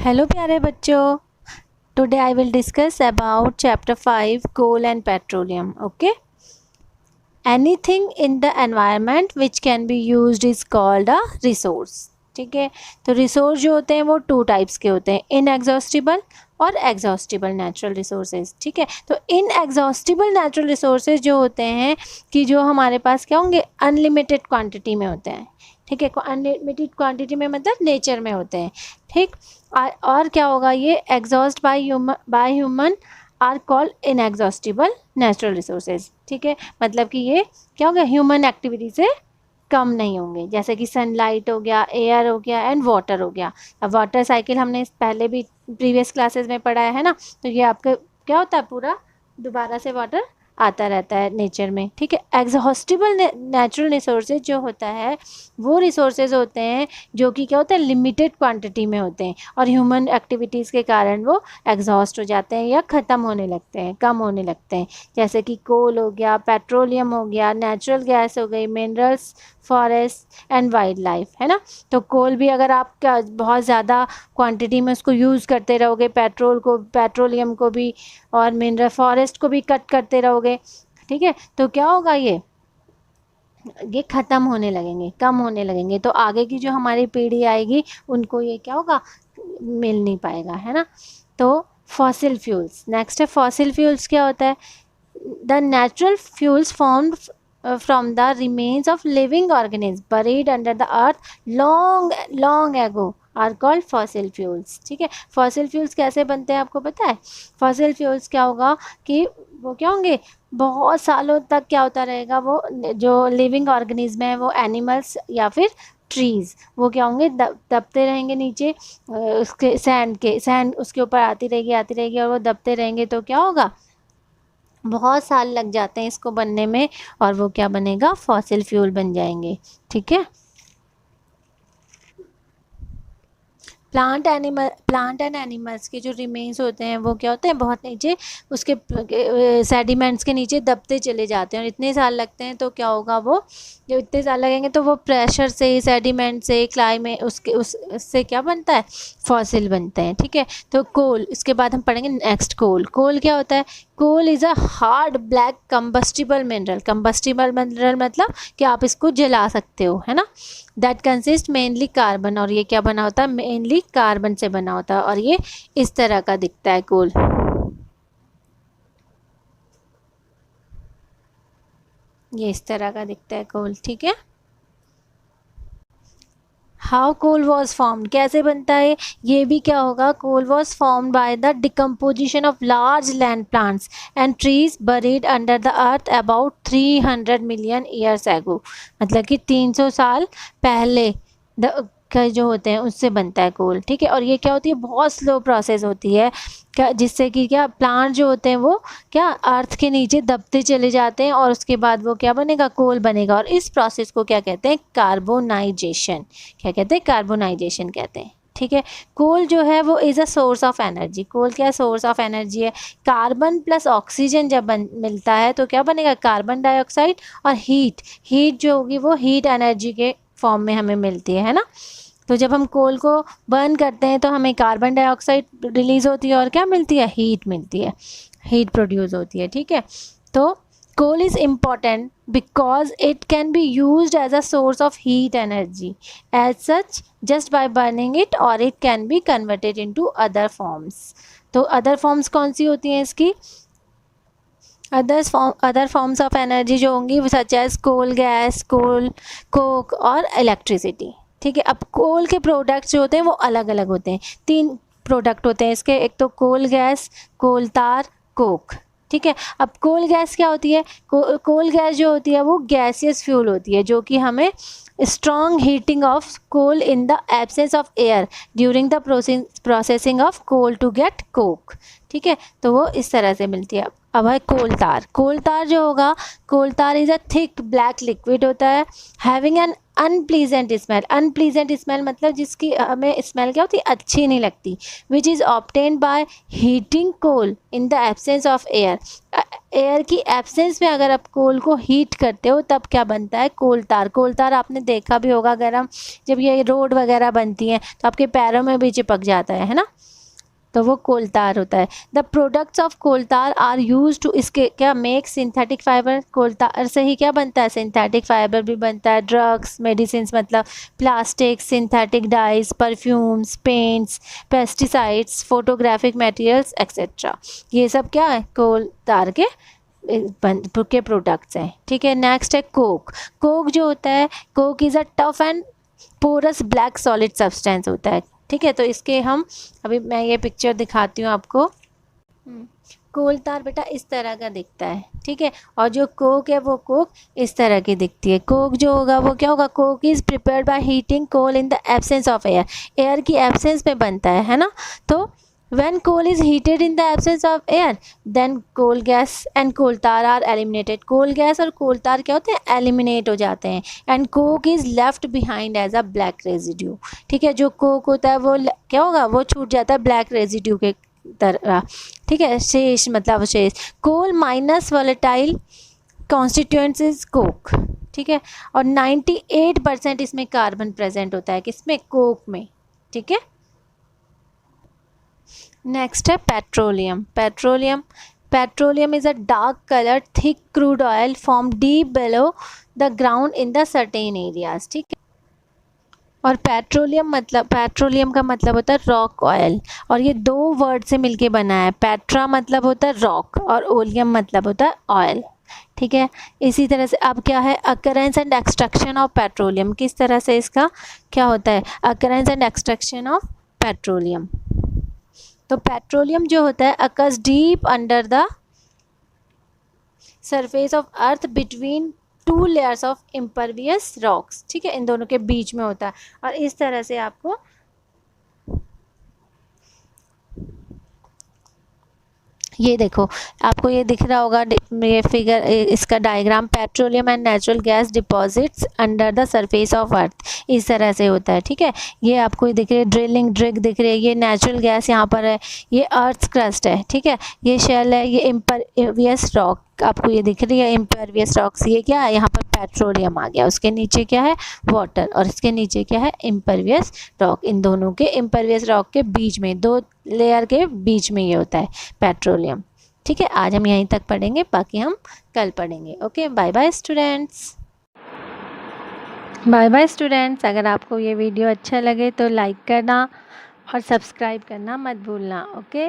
Hello प्यारे बच्चों, today I will discuss about chapter 5 coal and petroleum. Okay, anything in the environment which can be used is called a resource. ठीक है, तो resource जो होते हैं वो टू टाइप्स के होते हैं, इनएग्जॉस्टिबल और एग्जॉस्टिबल नेचुरल रिसोर्सेज. ठीक है, तो इनएग्जॉस्टिबल नेचुरल रिसोर्सेज जो होते हैं कि जो हमारे पास क्या होंगे, अनलिमिटेड क्वांटिटी में होते हैं. ठीक है, अनलिमिटेड क्वांटिटी में मतलब नेचर में होते हैं. ठीक, और क्या होगा, ये exhaust by human are called inexhaustible natural resources. ठीक है, मतलब कि ये क्या होगा, ह्यूमन एक्टिविटी से कम नहीं होंगे, जैसे कि सनलाइट हो गया, एयर हो गया एंड वाटर हो गया. अब वाटर साइकिल हमने पहले भी प्रीवियस क्लासेस में पढ़ा है ना, तो ये आपका क्या होता है, पूरा दोबारा से वाटर आता रहता है नेचर में. ठीक है, एग्जॉस्टिबल नेचुरल रिसोर्सेज जो होता है वो रिसोर्सेज होते हैं जो कि क्या होता है, लिमिटेड क्वांटिटी में होते हैं और ह्यूमन एक्टिविटीज़ के कारण वो एग्जॉस्ट हो जाते हैं या ख़त्म होने लगते हैं, कम होने लगते हैं. जैसे कि कोल हो गया, पेट्रोलियम हो गया, नेचुरल गैस हो गई, minerals, forest and wild life, है ना. तो कोल भी अगर आप क्या बहुत ज़्यादा क्वांटिटी में उसको यूज़ करते रहोगे, पेट्रोलियम को भी और मिनरल फॉरेस्ट को भी कट करते रहोगे, ठीक है, तो क्या होगा, ये ख़त्म होने लगेंगे, कम होने लगेंगे. तो आगे की जो हमारी पीढ़ी आएगी उनको ये क्या होगा, मिल नहीं पाएगा, है ना. तो फॉसिल फ्यूल्स, नेक्स्ट है फॉसिल फ्यूल्स. क्या होता है, the natural fuels formed from the remains of living organisms buried under the earth long ago are called fossil fuels. ठीक है, fossil fuels कैसे बनते हैं आपको पता है. fossil fuels क्या होगा कि वो क्या होंगे, बहुत सालों तक क्या होता रहेगा, वो जो लिविंग ऑर्गेनिज्म है, वो एनिमल्स या फिर ट्रीज़, वो क्या होंगे, दबते रहेंगे नीचे, उसके सैंड उसके ऊपर आती रहेगी और वो दबते रहेंगे. तो क्या होगा, बहुत साल लग जाते हैं इसको बनने में और वो क्या बनेगा, फॉसिल फ्यूल बन जाएंगे. ठीक है, प्लांट एंड एनिमल्स के जो रिमेन्स होते हैं वो क्या होते हैं, बहुत नीचे उसके सेडिमेंट्स के नीचे दबते चले जाते हैं और इतने साल लगते हैं. तो क्या होगा, वो जब इतने साल लगेंगे तो वो प्रेशर से, सेडिमेंट से, क्लाइमेट उससे क्या बनता है, फॉसिल बनते हैं. ठीक है, तो कोल, इसके बाद हम पढ़ेंगे नेक्स्ट. कोल क्या होता है, coal is a hard black combustible mineral मतलब कि आप इसको जला सकते हो, है ना. दैट कंसिस्ट मेनली कार्बन, और ये क्या बना होता है, मेनली कार्बन से बना होता है और ये इस तरह का दिखता है कोल. ये इस तरह का दिखता है कोल. ठीक है, हाउ कोल वॉज फॉर्म्ड, कैसे बनता है ये भी क्या होगा, coal was formed by the decomposition of large land plants and trees buried under the earth about 300 million years ago. मतलब कि 300 साल पहले का जो होते हैं उससे बनता है कोल. ठीक है, और ये क्या होती है, बहुत स्लो प्रोसेस होती है जिससे कि क्या प्लांट जो होते हैं वो क्या अर्थ के नीचे दबते चले जाते हैं और उसके बाद वो क्या बनेगा, कोल बनेगा. और इस प्रोसेस को क्या कहते हैं, कार्बोनाइजेशन. क्या कहते हैं, कार्बोनाइजेशन कहते हैं. ठीक है, कोल जो है वो is a source of energy. Coal क्या सोर्स ऑफ एनर्जी है, कार्बन प्लस ऑक्सीजन जब मिलता है तो क्या बनेगा, कार्बन डाइऑक्साइड, और हीट जो होगी वो हीट एनर्जी के फॉर्म में हमें मिलती है ना. तो जब हम कोल को बर्न करते हैं तो हमें कार्बन डाइऑक्साइड रिलीज़ होती है और क्या मिलती है, हीट मिलती है, हीट प्रोड्यूस होती है. ठीक है, तो coal is important because it can be used as a source of heat energy as such just by burning it, और it can be converted into other forms. तो अदर फॉर्म्स कौन सी होती हैं इसकी, अदर फॉर्म्स ऑफ एनर्जी जो होंगी such as coal gas, coke और इलेक्ट्रिसिटी. ठीक है, अब कोल के प्रोडक्ट्स जो होते हैं वो अलग अलग होते हैं. 3 प्रोडक्ट होते हैं इसके, एक तो कोल गैस, कोल तार, कोक. ठीक है, अब कोल गैस क्या होती है, कोल गैस जो होती है वो गैसियस फ्यूल होती है जो कि हमें strong heating of coal in the absence of air during the processing of coal to get coke. ठीक है, तो वो इस तरह से मिलती है. अब है कोल तार जो होगा, कोल तार is a thick black liquid होता है हैविंग एन अनप्लीजेंट स्मेल मतलब जिसकी हमें स्मेल क्या होती है, अच्छी नहीं लगती, which is obtained by heating coal in the absence of air. Air की एब्सेंस में अगर आप कोल को हीट करते हो तब क्या बनता है, कोल तार। कोल तार आपने देखा भी होगा, अगर हम जब ये रोड वगैरह बनती हैं तो आपके पैरों में भी चिपक जाता है ना, तो वो कोल तार होता है। द प्रोडक्ट्स ऑफ कोल तार आर यूज टू, इसके क्या मेक सिंथेटिक फाइबर। कोल तार से ही क्या बनता है, सिंथेटिक फाइबर भी बनता है। ड्रग्स, मेडिसिन, मतलब plastic, synthetic dies, perfumes, paints, pesticides, photographic materials etcetera, ये सब क्या है, कोल तार के प्रोडक्ट्स हैं। ठीक है, नेक्स्ट है कोक। कोक जो होता है, coke is a tough and porous black solid substance होता है। ठीक है, तो इसके हम अभी मैं ये पिक्चर दिखाती हूँ आपको। कोल तार बेटा इस तरह का दिखता है। ठीक है, और जो कोक है वो कोक इस तरह की दिखती है। कोक जो होगा वो क्या होगा, coke is prepared by heating coal in the absence of air, air की एब्सेंस में बनता है ना। तो when coal is heated in the absence of air then coal gas and coal tar are eliminated, coal gas और coal tar क्या होते हैं, eliminate हो जाते हैं। and coke is left behind as a black residue। ठीक है, जो कोक होता है वो क्या होगा, वो छूट जाता है ब्लैक रेजिड्यू के तरह। ठीक है, शेष मतलब शेष। Coal minus volatile constituents is coke. ठीक है, और 98% इसमें कार्बन प्रेजेंट होता है, किसमें, कोक में। ठीक है, नेक्स्ट है petroleum. Petroleum is a dark coloured thick crude oil form deep below the ground in the certain areas. ठीक है, और पेट्रोलियम का मतलब होता है रॉक ऑयल, और ये दो वर्ड से मिलके बना है। पेट्रा मतलब होता है रॉक और ओलियम मतलब होता है ऑयल। ठीक है, इसी तरह से अब क्या है, occurrence and extraction of petroleum, किस तरह से इसका क्या होता है, occurrence and extraction of petroleum. तो पेट्रोलियम जो होता है occurs deep under the surface of earth between two layers of impervious rocks. ठीक है, इन दोनों के बीच में होता है, और इस तरह से आपको ये देखो, आपको ये दिख रहा होगा ये फिगर, इसका diagram, petroleum and natural gas deposits under the surface of earth, इस तरह से होता है। ठीक है, ये आपको दिख रही है ड्रिलिंग ड्रिग दिख रही है, ये नेचुरल गैस यहाँ पर है, ये अर्थ क्रस्ट है। ठीक है, ये शेल है, ये इम्परवियस रॉक आपको ये दिख रही है, इम्परवियस रॉक्स, ये क्या है, यहाँ पर पेट्रोलियम आ गया, उसके नीचे क्या है, वाटर, और इसके नीचे क्या है, इम्परवियस रॉक। इन दोनों के इम्परवियस रॉक के बीच में, दो लेयर के बीच में ये होता है पेट्रोलियम। ठीक है, आज हम यहीं तक पढ़ेंगे, बाकी हम कल पढ़ेंगे। Okay, bye bye students. Bye bye students, अगर आपको ये वीडियो अच्छा लगे तो लाइक करना और सब्सक्राइब करना मत भूलना। ओके।